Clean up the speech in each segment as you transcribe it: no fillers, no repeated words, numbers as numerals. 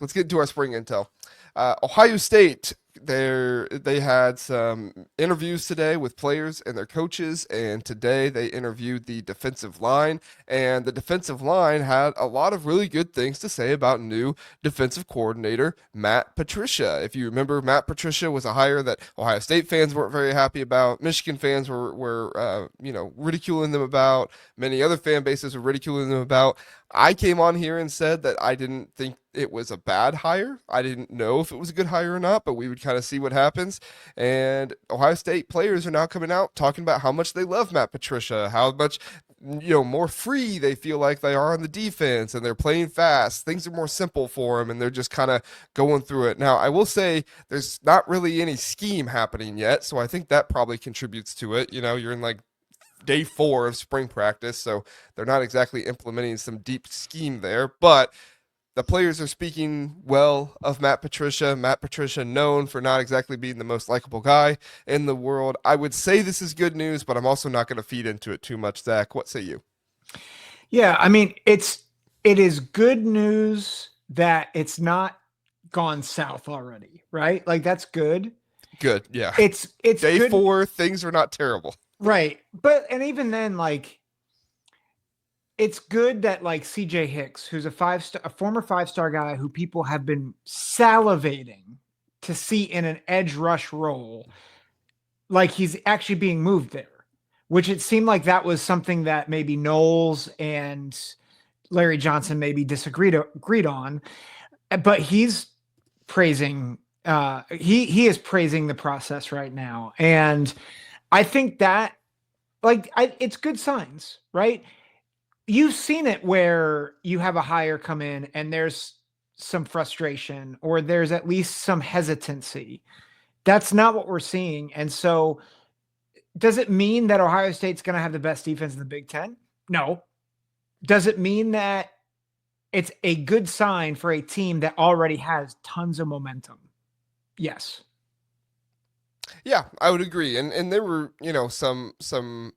let's get into our spring intel. Ohio State, they had some interviews today with players and their coaches, and today they interviewed the defensive line, and the defensive line had a lot of really good things to say about new defensive coordinator Matt Patricia. If you remember, Matt Patricia was a hire that Ohio State fans weren't very happy about. Michigan fans were ridiculing them about. Many other fan bases were ridiculing them about. I came on here and said that I didn't think it was a bad hire. I didn't know if it was a good hire or not, but we would kind of see what happens. And Ohio State players are now coming out talking about how much they love Matt Patricia, how much more free they feel like they are on the defense, and they're playing fast. Things are more simple for them, and they're just kind of going through it. Now, I will say there's not really any scheme happening yet, so I think that probably contributes to it. You're in like day 4 of spring practice, so they're not exactly implementing some deep scheme there, but the players are speaking well of Matt Patricia. Matt Patricia, known for not exactly being the most likable guy in the world. I would say this is good news, but I'm also not going to feed into it too much. Zach, what say you? Yeah, I mean, it is good news that it's not gone south already, right? Like, that's good. Good, yeah. It's day good. 4, things are not terrible. Right. And even then, like, it's good that like CJ Hicks, who's a former 5-star guy who people have been salivating to see in an edge rush role, like he's actually being moved there, which it seemed like that was something that maybe Knowles and Larry Johnson maybe agreed on, but he's praising, he is praising the process right now. And I think that it's good signs, right? You've seen it where you have a hire come in and there's some frustration or there's at least some hesitancy. That's not what we're seeing. And so does it mean that Ohio State's going to have the best defense in the Big Ten? No. Does it mean that it's a good sign for a team that already has tons of momentum? Yes. Yeah, I would agree. And there were, some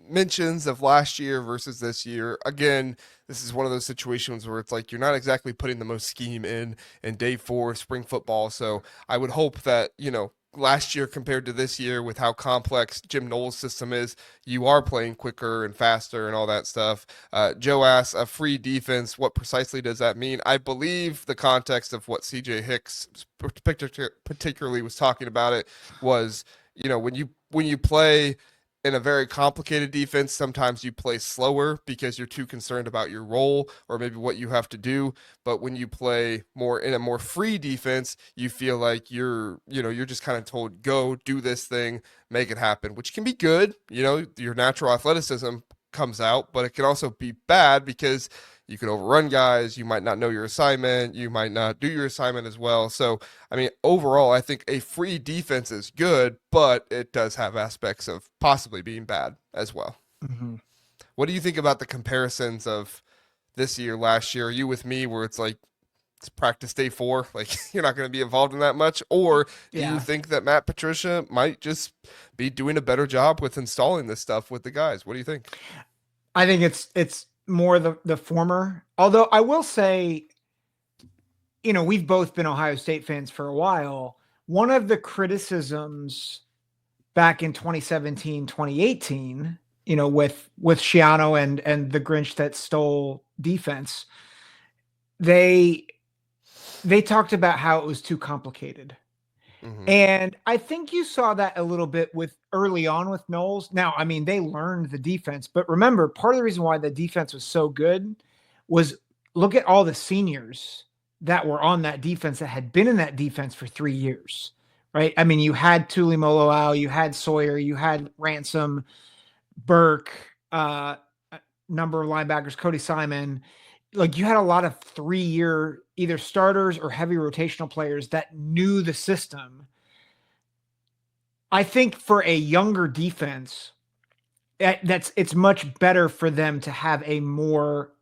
mentions of last year versus this year. Again, this is one of those situations where it's like you're not exactly putting the most scheme in day 4 of spring football. So I would hope that, last year compared to this year with how complex Jim Knowles' system is, you are playing quicker and faster and all that stuff. Joe asks, a free defense, what precisely does that mean? I believe the context of what CJ Hicks particularly was talking about it was, when you play in a very complicated defense, sometimes you play slower because you're too concerned about your role or maybe what you have to do. But when you play more in a more free defense, you feel like you're just kind of told, go do this thing, make it happen, which can be good. Your natural athleticism comes out, but it can also be bad because you can overrun guys. You might not know your assignment. You might not do your assignment as well. So, I mean, overall, I think a free defense is good, but it does have aspects of possibly being bad as well. Mm-hmm. What do you think about the comparisons of this year, last year? Are you with me where it's like, it's practice day 4, like you're not going to be involved in that much? Or do you think that Matt Patricia might just be doing a better job with installing this stuff with the guys? What do you think? I think it's more the former. Although I will say, we've both been Ohio State fans for a while. One of the criticisms back in 2017, 2018, with Schiano and the Grinch that stole defense, they talked about how it was too complicated. Mm-hmm. And I think you saw that a little bit with early on with Knowles. Now, I mean, they learned the defense, but remember, part of the reason why the defense was so good was look at all the seniors that were on that defense that had been in that defense for 3 years, right? I mean, you had Tuli Moloau, you had Sawyer, you had Ransom, Burke, a number of linebackers, Cody Simon. Like, you had a lot of 3-year either starters or heavy rotational players that knew the system. I think for a younger defense, it's much better for them to have a more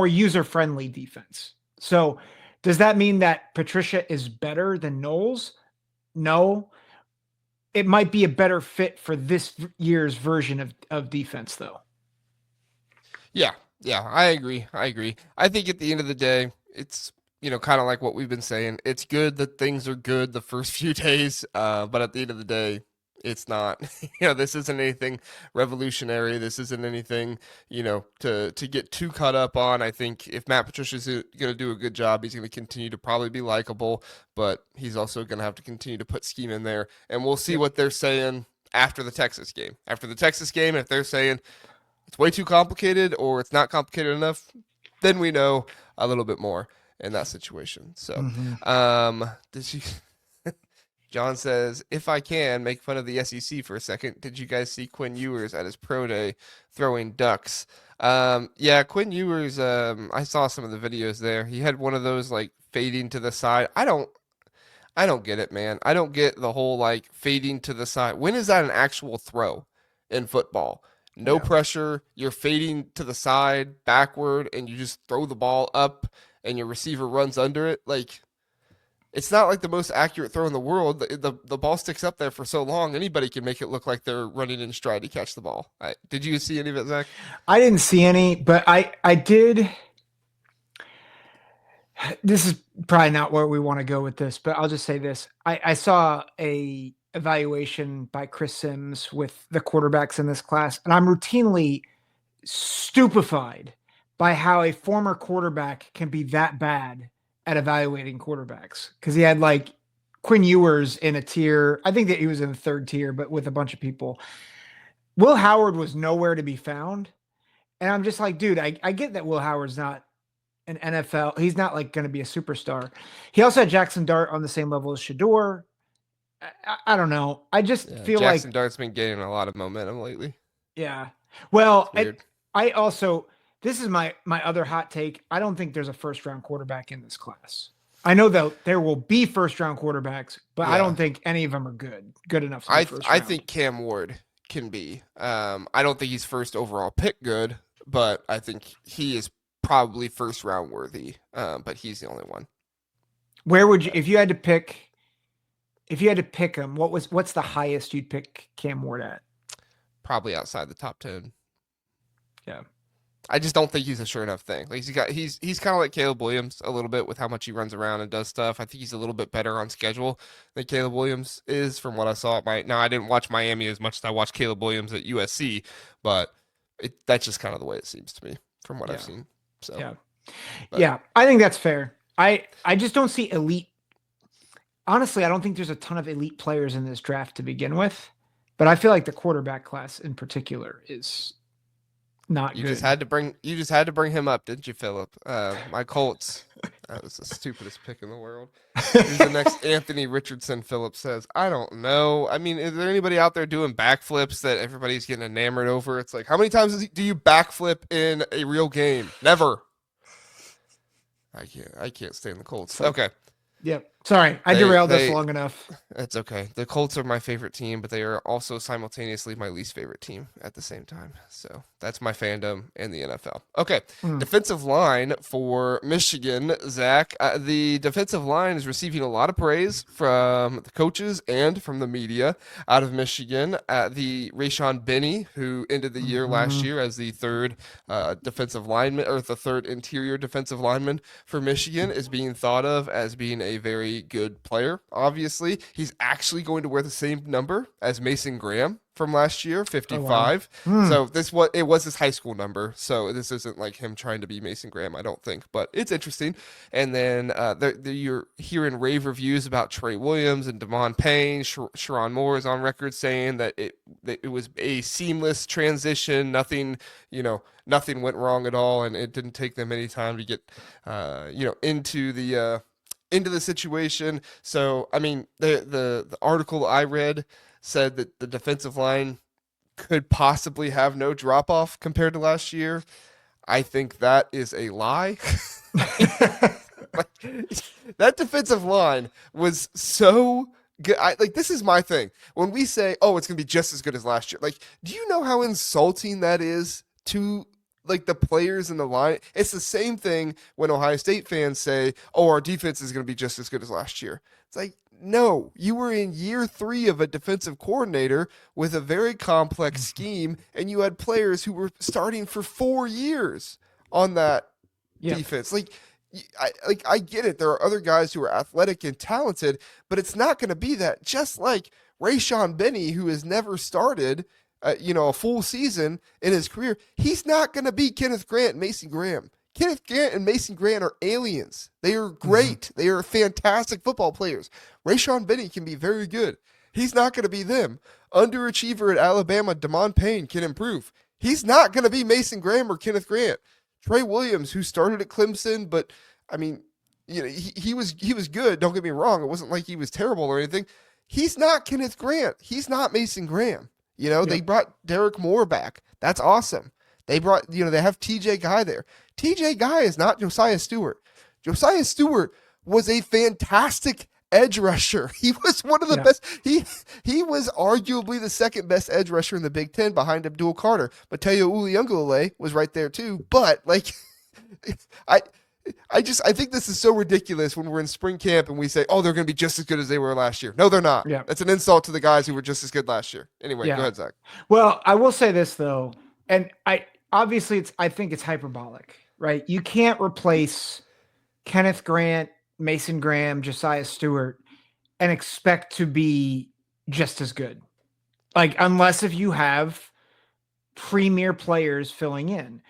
user-friendly defense. So does that mean that Patricia is better than Knowles? No. It might be a better fit for this year's version of defense, though. Yeah, I agree. I think at the end of the day, it's kind of like what we've been saying. It's good that things are good the first few days, but at the end of the day, it's not. This isn't anything revolutionary. This isn't anything, to get too caught up on. I think if Matt Patricia's going to do a good job, he's going to continue to probably be likable, but he's also going to have to continue to put scheme in there, and we'll see Yep. what they're saying after the Texas game. After the Texas game, if they're saying it's way too complicated or it's not complicated enough, then we know a little bit more in that situation. So, Mhm. did you? John says, if I can make fun of the SEC for a second, did you guys see Quinn Ewers at his pro day throwing ducks? Yeah, Quinn Ewers. I saw some of the videos there. He had one of those like fading to the side. I don't get it, man. I don't get the whole like fading to the side. When is that an actual throw in football? No Yeah. pressure. You're fading to the side, backward, and you just throw the ball up, and your receiver runs under it. Like, it's not like the most accurate throw in the world. The ball sticks up there for so long, anybody can make it look like they're running in stride to catch the ball. Did you see any of it, Zach? I didn't see any, but I did. This is probably not where we want to go with this, but I'll just say this. I saw a evaluation by Chris Sims with the quarterbacks in this class, and I'm routinely stupefied by how a former quarterback can be that bad at evaluating quarterbacks. Because he had like Quinn Ewers in a tier. I think that he was in the third tier, but with a bunch of people. Will Howard was nowhere to be found. And I'm just like, dude, I get that Will Howard's not an NFL. He's not like going to be a superstar. He also had Jackson Dart on the same level as Shador. I don't know. I just Yeah, feel Jackson like, Dart's been gaining a lot of momentum lately. yeah. Well, It's weird. I also, this is my other hot take. I don't think there's a first round quarterback in this class. I know that there will be first round quarterbacks, but I Yeah. don't think any of them are good enough to be I first I round. think Cam Ward can be. I don't think he's first overall pick good, but I think he is probably first round worthy. But he's the only one. Where would you, if you had to pick, if you had to pick him, what's the highest you'd pick Cam Ward at? Probably outside the top 10. Yeah. I just don't think he's a sure enough thing. Like he's kind of like Caleb Williams a little bit with how much he runs around and does stuff. I think he's a little bit better on schedule than Caleb Williams is from what I saw at my. Now I didn't watch Miami as much as I watched Caleb Williams at USC, but that's just kind of the way it seems to me from what I've Yeah. seen. So Yeah. but Yeah. I think that's fair. I just don't see elite. Honestly, I don't think there's a ton of elite players in this draft to begin with, but I feel like the quarterback class in particular is not you good. just had to bring him up, didn't you, Philip? My Colts. That was the stupidest pick in the world. Who's the next Anthony Richardson? Philip says. I don't know. I mean, is there anybody out there doing backflips that everybody's getting enamored over? It's like, how many times do you backflip in a real game? Never. I can't stay in the Colts. Okay. Yep. Sorry, I derailed us long enough. That's okay. The Colts are my favorite team, but they are also simultaneously my least favorite team at the same time. So that's my fandom in the NFL. Okay. Defensive line for Michigan, Zach. The defensive line is receiving a lot of praise from the coaches and from the media out of Michigan. The Rayshaun Benny, who ended the year last year as the third defensive lineman or the third interior defensive lineman for Michigan, is being thought of as being a very good player. Obviously, he's actually going to wear the same number as Mason Graham from last year, 55. So it was his high school number. So this isn't like him trying to be Mason Graham, I don't think, but it's interesting. And then you're hearing rave reviews about Trey Williams and Devon Payne. Sharon Moore is on record saying that it was a seamless transition. Nothing went wrong at all, and it didn't take them any time to get into the situation. So, I mean, the article I read said that the defensive line could possibly have no drop off compared to last year. I think that is a lie. That defensive line was so good. This is my thing. When we say, "Oh, it's going to be just as good as last year," like, do you know how insulting that is to like the players in the line? It's the same thing when Ohio State fans say, "Oh, our defense is going to be just as good as last year." It's like, no, you were in year 3 of a defensive coordinator with a very complex scheme, and you had players who were starting for 4 years on that defense. Like, I get it. There are other guys who are athletic and talented, but it's not going to be that. Just like Rayshaun Benny, who has never started, a full season in his career, he's not going to be Kenneth Grant and Mason Graham. Kenneth Grant and Mason Grant are aliens. They are great. Mm-hmm. They are fantastic football players. Rayshaun Benny can be very good. He's not going to be them. Underachiever at Alabama, Damon Payne can improve. He's not going to be Mason Graham or Kenneth Grant. Trey Williams, who started at Clemson, but I mean, he was good. Don't get me wrong. It wasn't like he was terrible or anything. He's not Kenneth Grant. He's not Mason Graham. They brought Derek Moore back. That's awesome. They brought, they have TJ Guy there. TJ Guy is not Josiah Stewart. Josiah Stewart was a fantastic edge rusher. He was one of the best. He was arguably the second best edge rusher in the Big Ten behind Abdul Carter. Mateo Uliungalele was right there too. But I think this is so ridiculous when we're in spring camp and we say, oh, they're going to be just as good as they were last year. No, they're not. Yeah. That's an insult to the guys who were just as good last year. Anyway, go ahead, Zach. Well, I will say this though, and I think it's hyperbolic, right? You can't replace Kenneth Grant, Mason Graham, Josiah Stewart, and expect to be just as good. Unless if you have premier players filling in.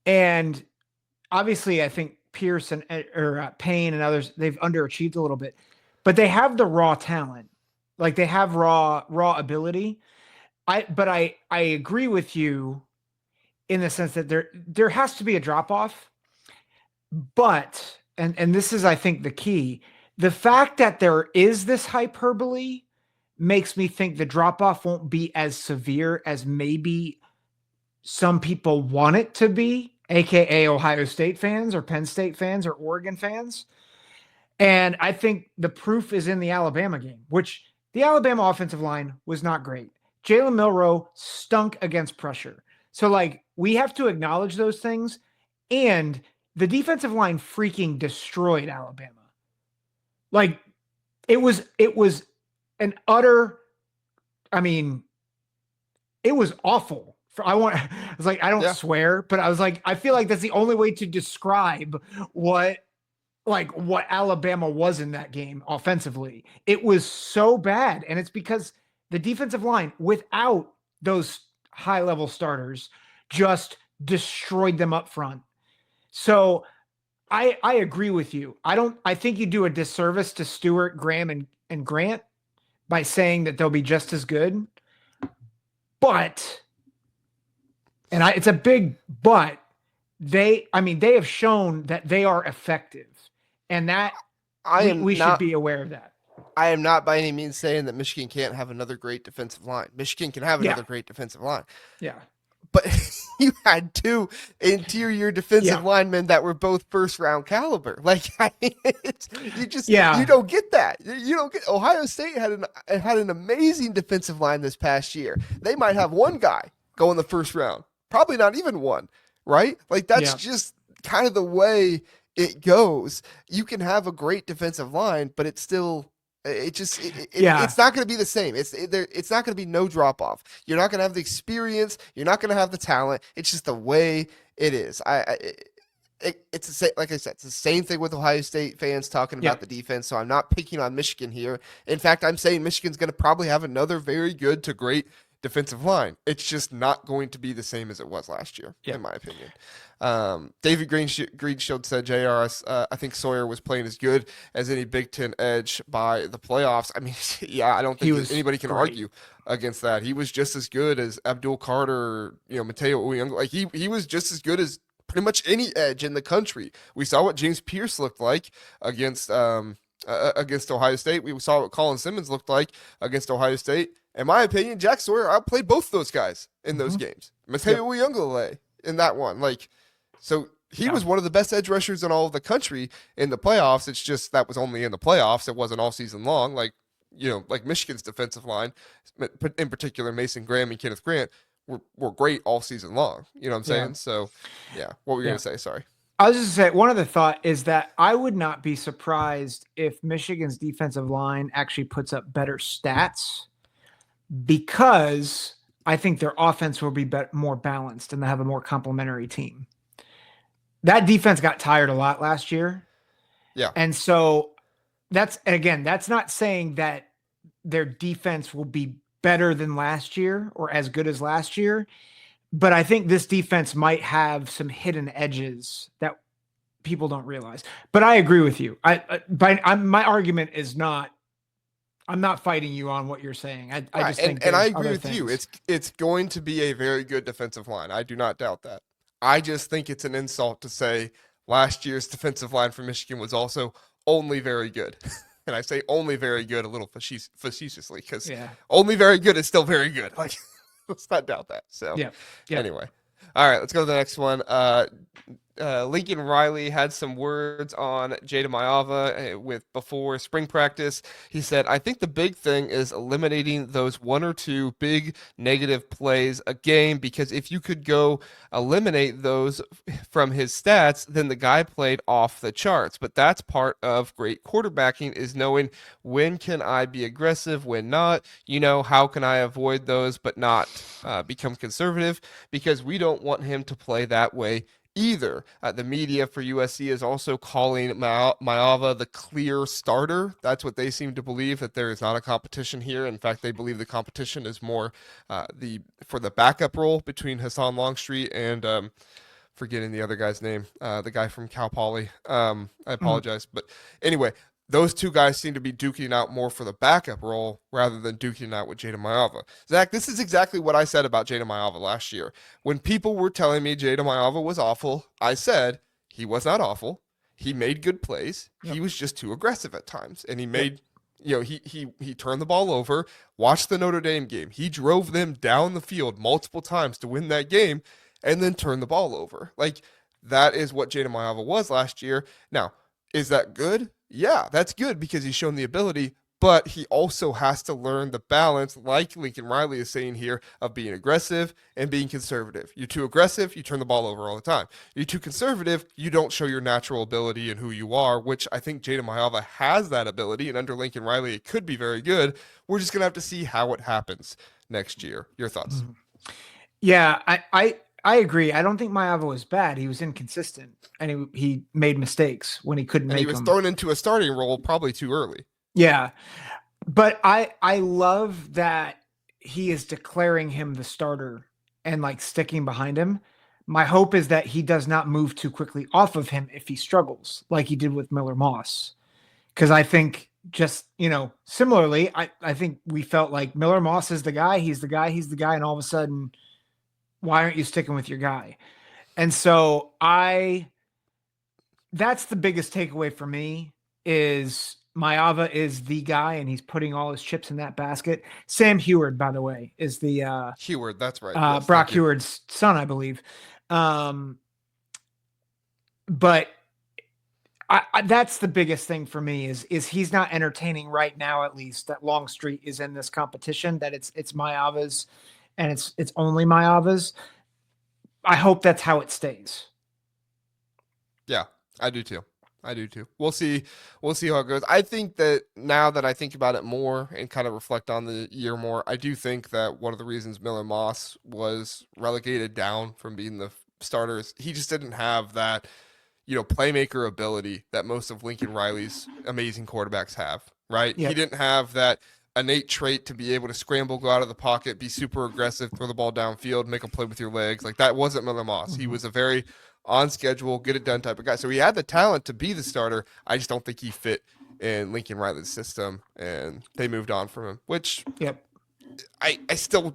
And obviously, I think Pierce or Payne and others, they've underachieved a little bit, but they have the raw talent. They have raw ability. I agree with you in the sense that there has to be a drop off, but and this is, I think, the key. The fact that there is this hyperbole makes me think the drop off won't be as severe as maybe some people want it to be, aka Ohio State fans or Penn State fans or Oregon fans. And I think the proof is in the Alabama game, which the Alabama offensive line was not great. Jalen Milroe stunk against pressure. So we have to acknowledge those things. And the defensive line freaking destroyed Alabama. It was an utter, it was awful. I don't swear, but I was I feel like that's the only way to describe what Alabama was in that game offensively. It was so bad. And it's because the defensive line, without those high-level starters, just destroyed them up front. So I agree with you. I think you do a disservice to Stewart, Graham, and Grant by saying that they'll be just as good. But, it's a big but, they have shown that they are effective. And that we should be aware of that. I am not by any means saying that Michigan can't have another great defensive line. Michigan can have another great defensive line. Yeah. But you had two interior defensive linemen that were both first round caliber. You don't get that. You don't get. Ohio State had an amazing defensive line this past year. They might have one guy go in the first round, probably not even one, right? That's just kind of the way it goes. You can have a great defensive line, but it's still. It's not going to be the same. It's not going to be no drop off. You're not going to have the experience. You're not going to have the talent. It's just the way it is. It's the same, like I said, it's the same thing with Ohio State fans talking about the defense. So I'm not picking on Michigan here. In fact, I'm saying Michigan's going to probably have another very good to great defensive line. It's just not going to be the same as it was last year, in my opinion. David Greenshield said, JR, I think Sawyer was playing as good as any Big Ten edge by the playoffs. I don't think anybody can argue against that. He was just as good as Abdul Carter, Mateo Uyunglele. He was just as good as pretty much any edge in the country. We saw what James Pierce looked like against Ohio State. We saw what Colin Simmons looked like against Ohio State. In my opinion, Jack Sawyer outplayed both those guys in those games. Mateo Uyunglele in that one. So he was one of the best edge rushers in all of the country in the playoffs. It's just that was only in the playoffs. It wasn't all season long. Like Michigan's defensive line, in particular, Mason Graham and Kenneth Grant were great all season long. You know what I'm saying? Yeah. So, what were you going to say? Sorry. I was just going to say, one other thought is that I would not be surprised if Michigan's defensive line actually puts up better stats, because I think their offense will be more balanced and they have a more complementary team. that defense got tired a lot last year. Yeah. And so that's not saying that their defense will be better than last year or as good as last year. But I think this defense might have some hidden edges that people don't realize. But I agree with you. My argument is not. I'm not fighting you on what you're saying. I Right. just think And I there's agree other with you. things. It's going to be a very good defensive line. I do not doubt that. I just think it's an insult to say last year's defensive line for Michigan was also only very good. And I say only very good a little facetiously because Yeah. only very good is still very good. Like, let's not doubt that. So, Yeah. Yeah. anyway. All right, let's go to the next one. Lincoln Riley had some words on Jayden Maiava with before spring practice. He said, "I think the big thing is eliminating those one or two big negative plays a game because if you could go eliminate those from his stats, then the guy played off the charts. But that's part of great quarterbacking is knowing when can I be aggressive, when not. How can I avoid those but not become conservative because we don't want him to play that way either." The media for USC is also calling Maiava the clear starter. That's what they seem to believe, that there is not a competition here. In fact, they believe the competition is more for the backup role between Hassan Longstreet and forgetting the other guy's name, the guy from Cal Poly. I apologize. But anyway, those two guys seem to be duking out more for the backup role rather than duking out with Jayden Maiava. Zach, this is exactly what I said about Jayden Maiava last year. When people were telling me Jayden Maiava was awful, I said he was not awful. He made good plays. Yep. He was just too aggressive at times. And he made, he turned the ball over. Watch the Notre Dame game. He drove them down the field multiple times to win that game and then turned the ball over. Like, that is what Jayden Maiava was last year. Now, is that good? Yeah, that's good because he's shown the ability, but he also has to learn the balance, like Lincoln Riley is saying here, of being aggressive and being conservative. You're too aggressive, you turn the ball over all the time. You're too conservative, you don't show your natural ability and who you are, which I think Jayden Maiava has that ability, and under Lincoln Riley, it could be very good. We're just going to have to see how it happens next year. Your thoughts? Yeah, I agree. I don't think Maiava was bad. He was inconsistent, and he made mistakes when he couldn't make them. He was thrown into a starting role probably too early. Yeah, but I love that he is declaring him the starter and like sticking behind him. My hope is that he does not move too quickly off of him if he struggles, like he did with Miller Moss. Because I think just, similarly, I think we felt like Miller Moss is the guy, he's the guy, and all of a sudden, why aren't you sticking with your guy? And so that's the biggest takeaway for me is Maiava is the guy and he's putting all his chips in that basket. Sam Heward, by the way, is the Heward, that's right. Yes, Brock Heward's son, I believe. But that's the biggest thing for me is he's not entertaining right now, at least that Longstreet is in this competition, that it's Maiava's and it's only Maiava's. I hope that's how it stays. Yeah, I do too. We'll see how it goes. I think that now that I think about it more and kind of reflect on the year more, I do think that one of the reasons Miller Moss was relegated down from being the starter is he just didn't have that, playmaker ability that most of Lincoln Riley's amazing quarterbacks have, right? Yep. He didn't have that innate trait to be able to scramble, go out of the pocket, be super aggressive, throw the ball downfield, make a play with your legs. Like, that wasn't Miller Moss. Mm-hmm. He was a very on schedule, get it done type of guy. So he had the talent to be the starter. I just don't think he fit in Lincoln Riley's system, and they moved on from him, which I still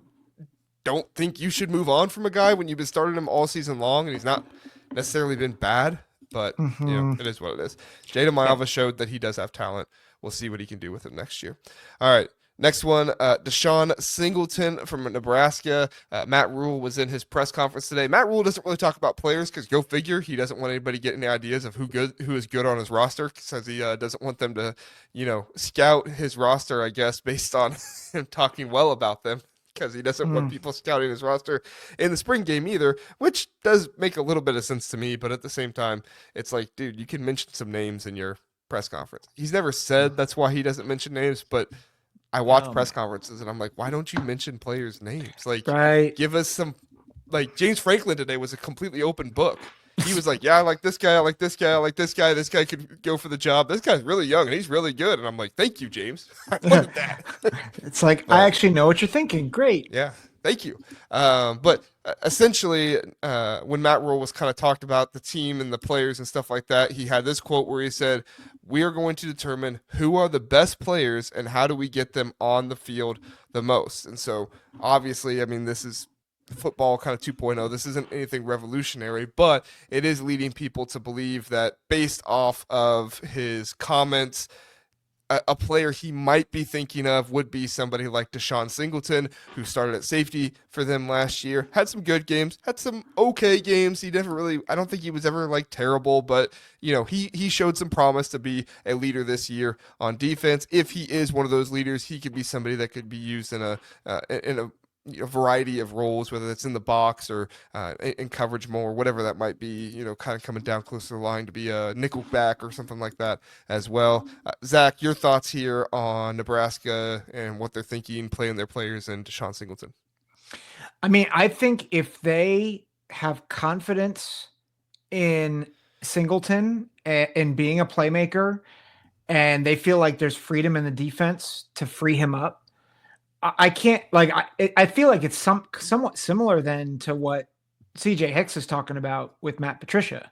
don't think you should move on from a guy when you've been starting him all season long and he's not necessarily been bad, but it is what it is. Jayden Maiava showed that he does have talent. We'll see what he can do with him next year. All right. Next one, Deshon Singleton from Nebraska. Matt Rule was in his press conference today. Matt Rule doesn't really talk about players because go figure, he doesn't want anybody getting any ideas of who is good on his roster, says he doesn't want them to, scout his roster, I guess, based on him talking well about them, because he doesn't want people scouting his roster in the spring game either, which does make a little bit of sense to me. But at the same time, it's like, dude, you can mention some names in your press conference. He's never said that's why he doesn't mention names, but I watch press conferences and I'm like, why don't you mention players' names? Like, give us some. Like, James Franklin today was a completely open book. he was like, yeah, I like this guy, I like this guy, I like this guy. This guy could go for the job. This guy's really young and he's really good. And I'm like, thank you, James. I wanted that. It's like, I But actually know what you're thinking. Great. yeah, thank you. But essentially, when Matt Rule was kind of talked about the team and the players and stuff like that, he had this quote where he said, "We are going to determine who are the best players and how do we get them on the field the most." And so, obviously, I mean, this is football kind of 2.0. This isn't anything revolutionary, but it is leading people to believe that based off of his comments, a player he might be thinking of would be somebody like Deshon Singleton, who started at safety for them last year. Had some good games, had some okay games. He never really, I don't think he was ever like terrible, but you know, he showed some promise to be a leader this year on defense. If he is one of those leaders, he could be somebody that could be used in a variety of roles, whether it's in the box or in coverage more, whatever that might be, you know, kind of coming down close to the line to be a nickel back or something like that as well. Zach, your thoughts here on Nebraska and what they're thinking, playing their players and Deshon Singleton? I mean, I think if they have confidence in Singleton and being a playmaker, and they feel like there's freedom in the defense to free him up, I can't like I feel like it's somewhat similar then to what CJ Hicks is talking about with Matt Patricia.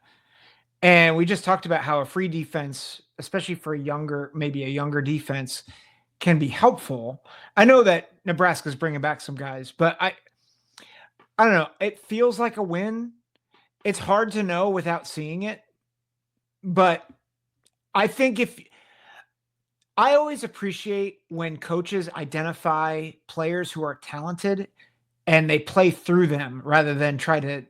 And we just talked about how a free defense, especially for maybe a younger defense, can be helpful. I know that Nebraska's bringing back some guys, but I don't know. It feels like a win. It's hard to know without seeing it, but I think if I always appreciate when coaches identify players who are talented and they play through them rather than try to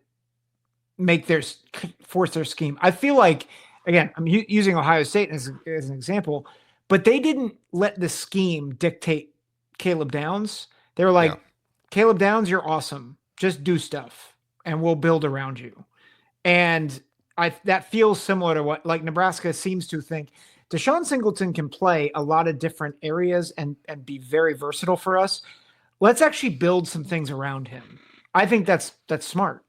force their scheme. I feel like, again, I'm using Ohio State as an example, but they didn't let the scheme dictate Caleb Downs. They were like, Caleb Downs, you're awesome. Just do stuff and we'll build around you. And that feels similar to what like Nebraska seems to think. Deshon Singleton can play a lot of different areas and be very versatile for us. Let's actually build some things around him. I think that's smart.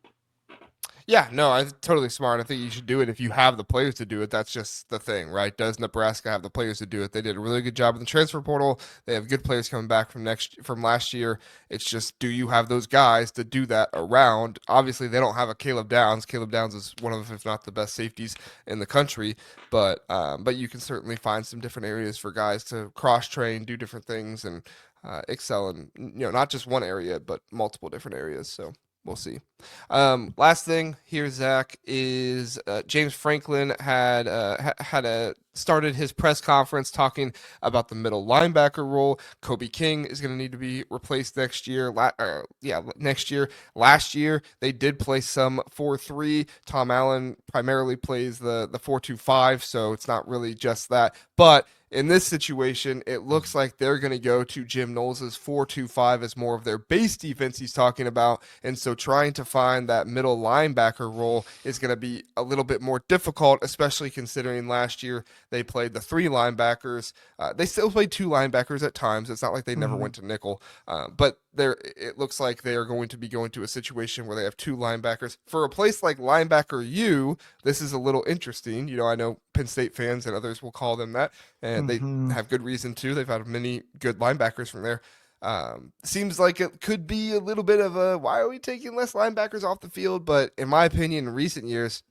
Yeah, no, I totally smart. I think you should do it if you have the players to do it. That's just the thing, right? Does Nebraska have the players to do it? They did a really good job in the transfer portal. They have good players coming back from last year. It's just, do you have those guys to do that around? Obviously, they don't have a Caleb Downs. Caleb Downs is one of, if not the best safeties in the country, but you can certainly find some different areas for guys to cross train, do different things, and excel in, you know, not just one area, but multiple different areas. So we'll see. Last thing here, Zach, is James Franklin had started his press conference talking about the middle linebacker role. Kobe King is going to need to be replaced next year. Next year. Last year, they did play some 4-3. Tom Allen primarily plays the 4-2-5, so it's not really just that. But in this situation, it looks like they're going to go to Jim Knowles' 4-2-5 as more of their base defense he's talking about. And so trying to find that middle linebacker role is going to be a little bit more difficult, especially considering last year they played the 3 linebackers. They still played 2 linebackers at times. It's not like they never went to nickel, but it looks like they are going to be going to a situation where they have 2 linebackers. For a place like Linebacker U, this is a little interesting. You know, I know Penn State fans and others will call them that, and they have good reason to. They've had many good linebackers from there. Seems like it could be a little bit of a, why are we taking less linebackers off the field? But in my opinion, in recent years,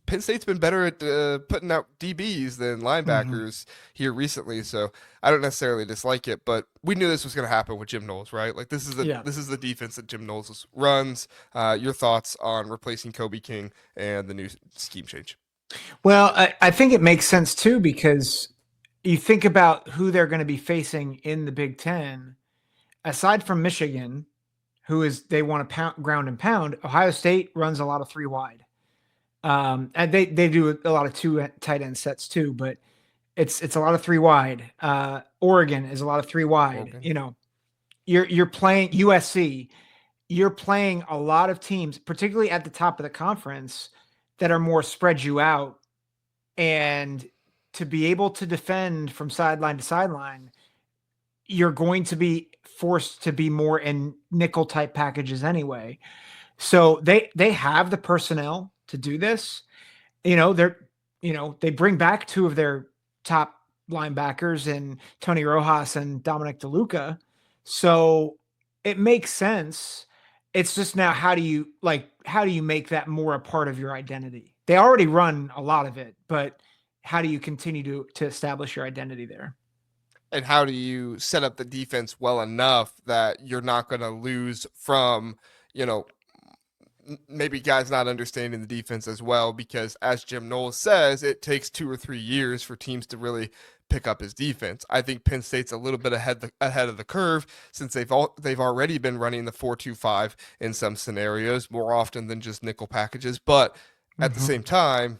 Penn State's been better at putting out DBs than linebackers here recently. So I don't necessarily dislike it, but we knew this was going to happen with Jim Knowles, right? Like this is the defense that Jim Knowles runs. Your thoughts on replacing Kobe King and the new scheme change? Well, I think it makes sense too, because you think about who they're going to be facing in the Big Ten. Aside from Michigan, they want to ground and pound, Ohio State runs a lot of 3 wide. And they do a lot of 2 tight end sets too, but it's a lot of 3 wide. Oregon is a lot of 3 wide. Oregon. You know, you're playing USC. You're playing a lot of teams, particularly at the top of the conference, that are more spread you out, and to be able to defend from sideline to sideline, you're going to be forced to be more in nickel type packages anyway. So they have the personnel to do this. They bring back two of their top linebackers in Tony Rojas and Dominic DeLuca. So it makes sense. It's just now how do you make that more a part of your identity? They already run a lot of it, but how do you continue to establish your identity there? And how do you set up the defense well enough that you're not going to lose from, you know, maybe guys not understanding the defense as well, because as Jim Knowles says, it takes 2 or 3 years for teams to really pick up his defense. I think Penn State's a little bit ahead of the curve since they've already been running the 4-2-5 in some scenarios more often than just nickel packages, but at the same time,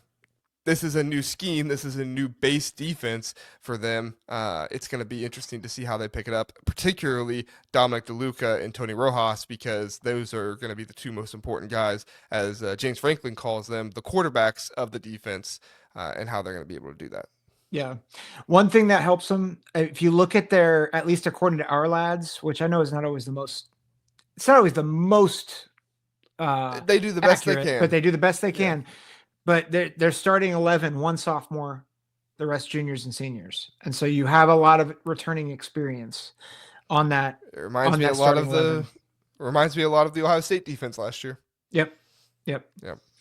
this is a new scheme. This is a new base defense for them. It's going to be interesting to see how they pick it up, particularly Dominic DeLuca and Tony Rojas, because those are going to be the two most important guys, as James Franklin calls them, the quarterbacks of the defense, and how they're going to be able to do that. Yeah. One thing that helps them, if you look at at least according to our lads, which I know is not always the most, it's not always the most they do the best accurate, they can, but they do the best they can. But they're starting 11, one sophomore, the rest juniors and seniors, and so you have a lot of returning experience on that. It reminds me a lot of the Ohio State defense last year. Yep. Yep.